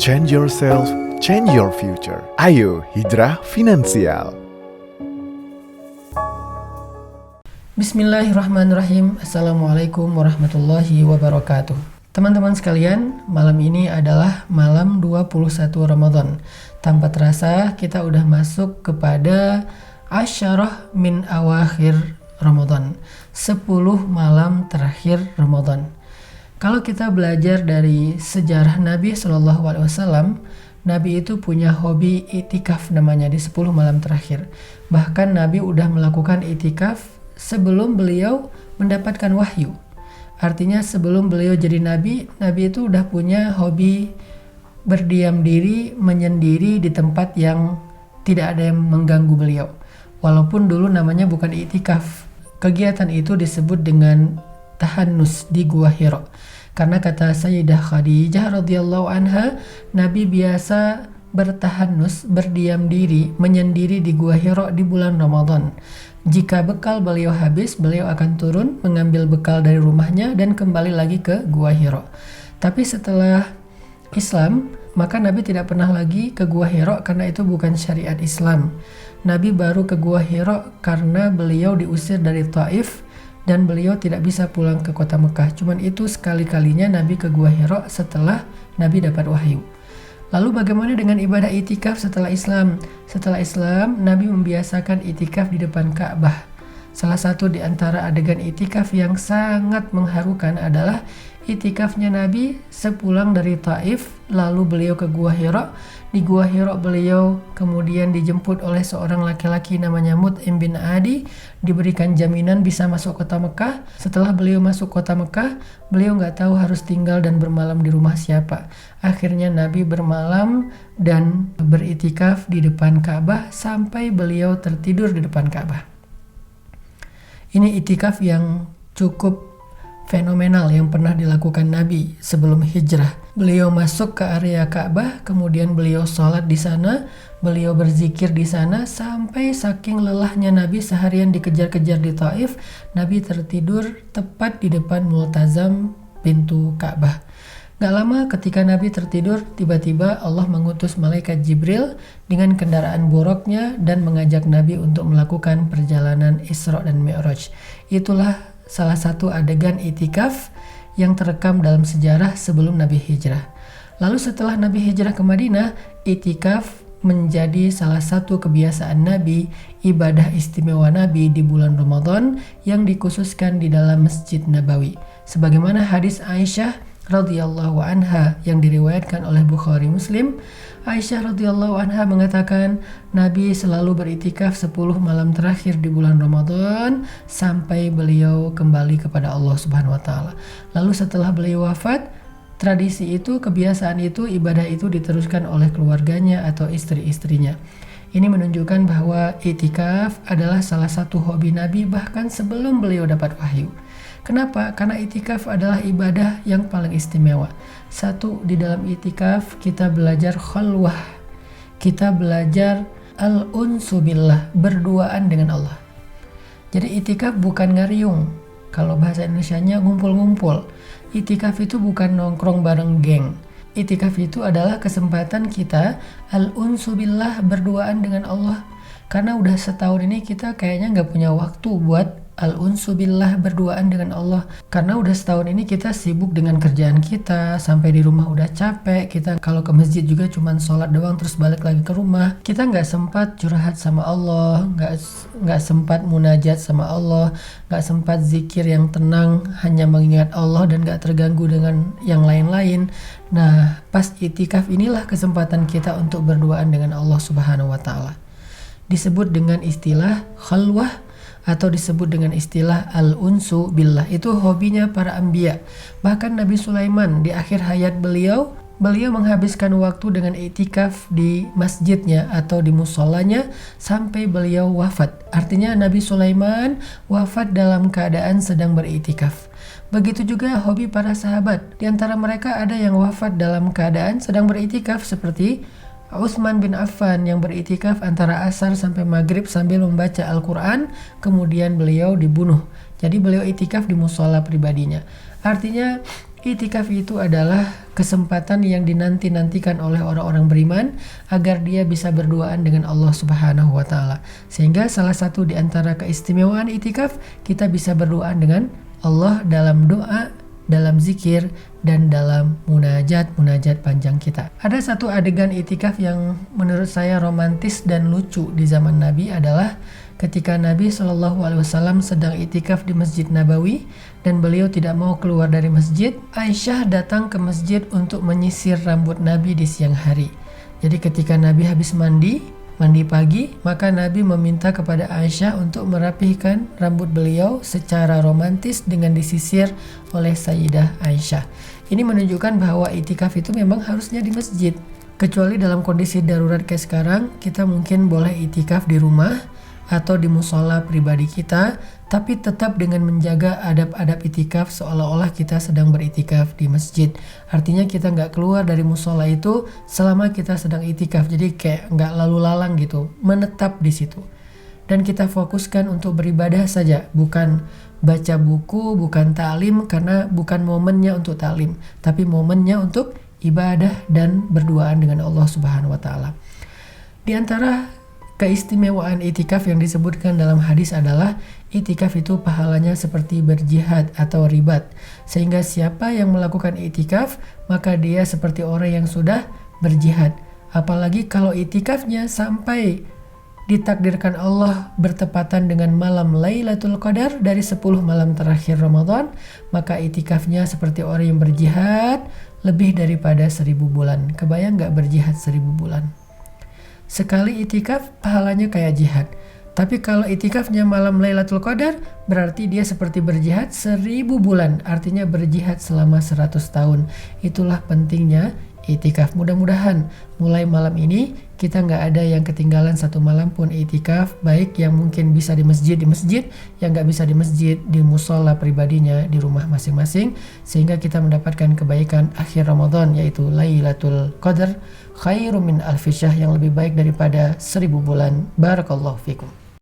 Change yourself, change your future. Ayo Hijrah Finansial. Bismillahirrahmanirrahim. Assalamualaikum warahmatullahi wabarakatuh. Teman-teman sekalian, malam ini adalah malam 21 Ramadan. Tanpa terasa kita udah masuk kepada asyarah min awakhir Ramadan, 10 malam terakhir Ramadan. Kalau kita belajar dari sejarah Nabi SAW, Nabi itu punya hobi itikaf namanya di 10 malam terakhir. Bahkan Nabi udah melakukan itikaf sebelum beliau mendapatkan wahyu. Artinya sebelum beliau jadi Nabi, Nabi itu udah punya hobi berdiam diri, menyendiri di tempat yang tidak ada yang mengganggu beliau. Walaupun dulu namanya bukan itikaf. Kegiatan itu disebut dengan tahannus di Gua Hira. Karena kata Sayyidah Khadijah radhiyallahu anha, Nabi biasa bertahannus, berdiam diri, menyendiri di Gua Hira di bulan Ramadan. Jika bekal beliau habis, beliau akan turun mengambil bekal dari rumahnya dan kembali lagi ke Gua Hira. Tapi setelah Islam, maka Nabi tidak pernah lagi ke Gua Hira karena itu bukan syariat Islam. Nabi baru ke Gua Hira karena beliau diusir dari Taif dan beliau tidak bisa pulang ke kota Mekah. Cuman itu sekali-kalinya Nabi ke Gua Hira setelah Nabi dapat wahyu. Lalu bagaimana dengan ibadah itikaf setelah Islam? Setelah Islam, Nabi membiasakan itikaf di depan Ka'bah. Salah satu di antara adegan itikaf yang sangat mengharukan adalah itikafnya Nabi sepulang dari Taif, lalu beliau ke Gua Hira. Di Gua Hira beliau kemudian dijemput oleh seorang laki-laki namanya Mut'im bin Adi, diberikan jaminan bisa masuk kota Mekah. Setelah beliau masuk kota Mekah, beliau nggak tahu harus tinggal dan bermalam di rumah siapa. Akhirnya Nabi bermalam dan beritikaf di depan Ka'bah sampai beliau tertidur di depan Ka'bah. Ini itikaf yang cukup fenomenal yang pernah dilakukan Nabi sebelum hijrah. Beliau masuk ke area Ka'bah, kemudian beliau sholat di sana, beliau berzikir di sana sampai saking lelahnya Nabi seharian dikejar-kejar di Taif, Nabi tertidur tepat di depan multazam pintu Ka'bah. Gak lama ketika Nabi tertidur, tiba-tiba Allah mengutus malaikat Jibril dengan kendaraan boroknya dan mengajak Nabi untuk melakukan perjalanan Isra dan Mi'raj. Itulah salah satu adegan itikaf yang terekam dalam sejarah sebelum Nabi hijrah. Lalu setelah Nabi hijrah ke Madinah, itikaf menjadi salah satu kebiasaan Nabi, ibadah istimewa Nabi di bulan Ramadan yang dikhususkan di dalam Masjid Nabawi. Sebagaimana hadis Aisyah radhiyallahu anha yang diriwayatkan oleh Bukhari Muslim, Aisyah radhiyallahu anha mengatakan Nabi selalu beritikaf 10 malam terakhir di bulan Ramadan sampai beliau kembali kepada Allah Subhanahu wa taala. Lalu setelah beliau wafat, tradisi itu, kebiasaan itu, ibadah itu diteruskan oleh keluarganya atau istri-istrinya. Ini menunjukkan bahwa itikaf adalah salah satu hobi Nabi bahkan sebelum beliau dapat wahyu. Kenapa? Karena itikaf adalah ibadah yang paling istimewa. Satu, di dalam itikaf kita belajar khalwah. Kita belajar al-unsu billah, berduaan dengan Allah. Jadi itikaf bukan ngariung. Kalau bahasa Indonesianya ngumpul-ngumpul. Itikaf itu bukan nongkrong bareng geng. Itikaf itu adalah kesempatan kita al-unsu billah, berduaan dengan Allah. Karena udah setahun ini kita kayaknya nggak punya waktu buat al-unsu billah, berduaan dengan Allah. Karena udah setahun ini kita sibuk dengan kerjaan kita, sampai di rumah udah capek, kita kalau ke masjid juga cuman sholat doang terus balik lagi ke rumah. Kita nggak sempat curhat sama Allah, nggak sempat munajat sama Allah, nggak sempat zikir yang tenang, hanya mengingat Allah dan nggak terganggu dengan yang lain-lain. Nah, pas itikaf inilah kesempatan kita untuk berduaan dengan Allah Subhanahu wa taala. Disebut dengan istilah khalwah atau disebut dengan istilah al-unsu billah. Itu hobinya para anbiya. Bahkan Nabi Sulaiman di akhir hayat beliau menghabiskan waktu dengan itikaf di masjidnya atau di musolanya sampai beliau wafat. Artinya Nabi Sulaiman wafat dalam keadaan sedang beritikaf. Begitu juga hobi para sahabat. Di antara mereka ada yang wafat dalam keadaan sedang beritikaf seperti Utsman bin Affan yang beritikaf antara asar sampai maghrib sambil membaca Al-Quran, kemudian beliau dibunuh. Jadi beliau itikaf di musola pribadinya. Artinya I'tikaf itu adalah kesempatan yang dinanti-nantikan oleh orang-orang beriman agar dia bisa berduaan dengan Allah Subhanahu wa taala. Sehingga salah satu di antara keistimewaan i'tikaf, kita bisa berduaan dengan Allah dalam doa, dalam zikir, dan dalam munajat panjang kita. Ada satu adegan i'tikaf yang menurut saya romantis dan lucu di zaman Nabi adalah ketika Nabi SAW sedang i'tikaf di Masjid Nabawi dan beliau tidak mau keluar dari masjid. Aisyah datang ke masjid untuk menyisir rambut Nabi di siang hari. Jadi ketika Nabi habis mandi pagi, maka Nabi meminta kepada Aisyah untuk merapihkan rambut beliau secara romantis dengan disisir oleh Sayyidah Aisyah. Ini menunjukkan bahwa i'tikaf itu memang harusnya di masjid. Kecuali dalam kondisi darurat kayak sekarang, kita mungkin boleh i'tikaf di rumah atau di musola pribadi kita, tapi tetap dengan menjaga adab-adab i'tikaf seolah-olah kita sedang beritikaf di masjid. Artinya kita nggak keluar dari musola itu selama kita sedang i'tikaf, jadi kayak nggak lalu lalang gitu, menetap di situ. Dan kita fokuskan untuk beribadah saja, bukan baca buku, bukan ta'lim, karena bukan momennya untuk ta'lim, tapi momennya untuk ibadah dan berduaan dengan Allah Subhanahu wa taala. Di antara keistimewaan i'tikaf yang disebutkan dalam hadis adalah i'tikaf itu pahalanya seperti berjihad atau ribat. Sehingga siapa yang melakukan i'tikaf, maka dia seperti orang yang sudah berjihad. Apalagi kalau i'tikafnya sampai ditakdirkan Allah bertepatan dengan malam Lailatul Qadar dari 10 malam terakhir Ramadan, maka i'tikafnya seperti orang yang berjihad lebih daripada 1000 bulan. Kebayang gak berjihad 1000 bulan? Sekali i'tikaf pahalanya kayak jihad. Tapi kalau i'tikafnya malam Lailatul Qadar, berarti dia seperti berjihad 1000 bulan. Artinya berjihad selama 100 tahun. Itulah pentingnya i'tikaf. Mudah-mudahan mulai malam ini kita nggak ada yang ketinggalan satu malam pun i'tikaf. Baik yang mungkin bisa di masjid, yang nggak bisa di masjid, di musola pribadinya, di rumah masing-masing. Sehingga kita mendapatkan kebaikan akhir Ramadan, yaitu Lailatul Qadar khairum min alfi syahr, yang lebih baik daripada 1000 bulan. Barakallahu fikum.